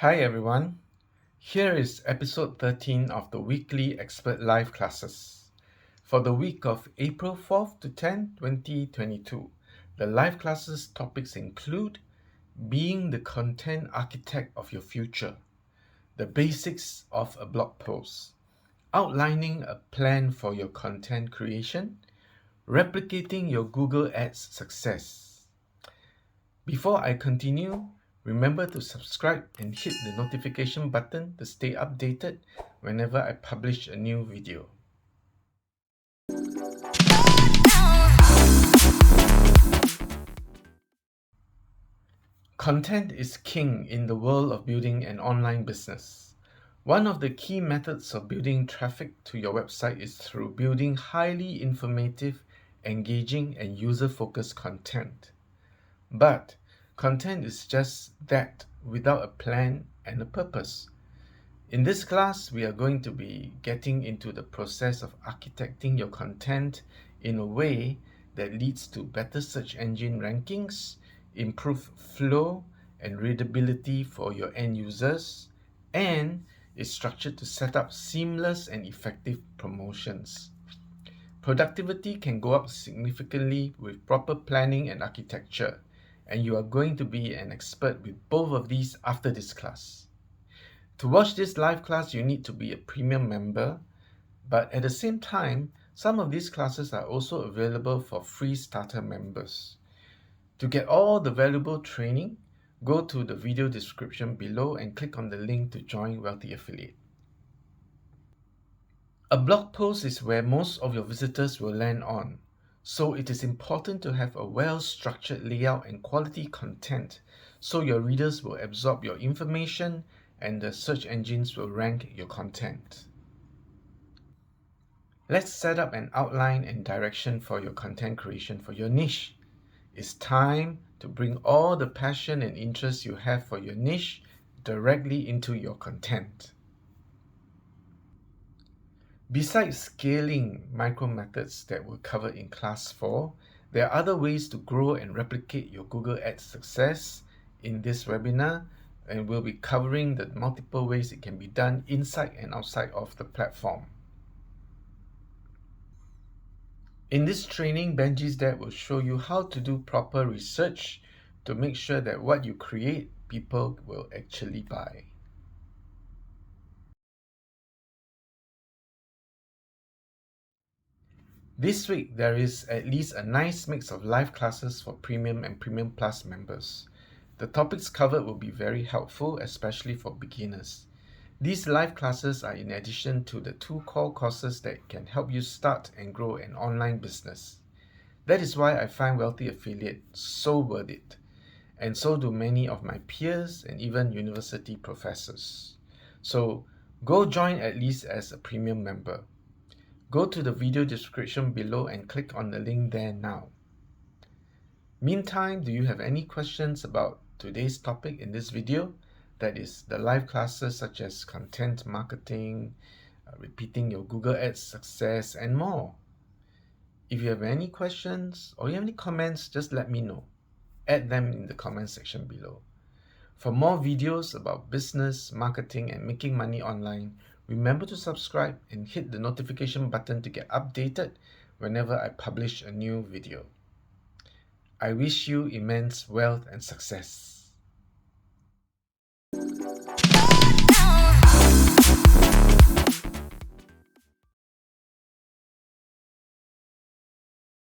Hi everyone, here is episode 13 of the weekly expert live classes. For the week of April 4th to 10th, 2022, the live classes topics include being the content architect of your future, the basics of a blog post, outlining a plan for your content creation, replicating your Google Ads success. Before I continue, remember to subscribe and hit the notification button to stay updated whenever I publish a new video. Content is king in the world of building an online business. One of the key methods of building traffic to your website is through building highly informative, engaging, and user-focused content. But content is just that without a plan and a purpose. In this class, we are going to be getting into the process of architecting your content in a way that leads to better search engine rankings, improved flow and readability for your end users, and is structured to set up seamless and effective promotions. Productivity can go up significantly with proper planning and architecture, and you are going to be an expert with both of these after this class. To watch this live class, you need to be a premium member, but at the same time, some of these classes are also available for free starter members. To get all the valuable training, go to the video description below and click on the link to join Wealthy Affiliate. A blog post is where most of your visitors will land on, so it is important to have a well-structured layout and quality content so your readers will absorb your information and the search engines will rank your content. Let's set up an outline and direction for your content creation for your niche. It's time to bring all the passion and interest you have for your niche directly into your content. Besides scaling micro methods that we'll cover in class 4, there are other ways to grow and replicate your Google Ads success in this webinar, and we'll be covering the multiple ways it can be done inside and outside of the platform. In this training, Benji's Dad will show you how to do proper research to make sure that what you create, people will actually buy. This week, there is at least a nice mix of live classes for Premium and Premium Plus members. The topics covered will be very helpful, especially for beginners. These live classes are in addition to the 2 core courses that can help you start and grow an online business. That is why I find Wealthy Affiliate so worth it, and so do many of my peers and even university professors. So go join at least as a premium member. Go to the video description below and click on the link there now. Meantime, do you have any questions about today's topic in this video? That is the live classes such as content marketing, repeating your Google Ads success, and more. If you have any questions or you have any comments, just let me know. Add them in the comment section below. For more videos about business, marketing, and making money online, remember to subscribe and hit the notification button to get updated whenever I publish a new video. I wish you immense wealth and success.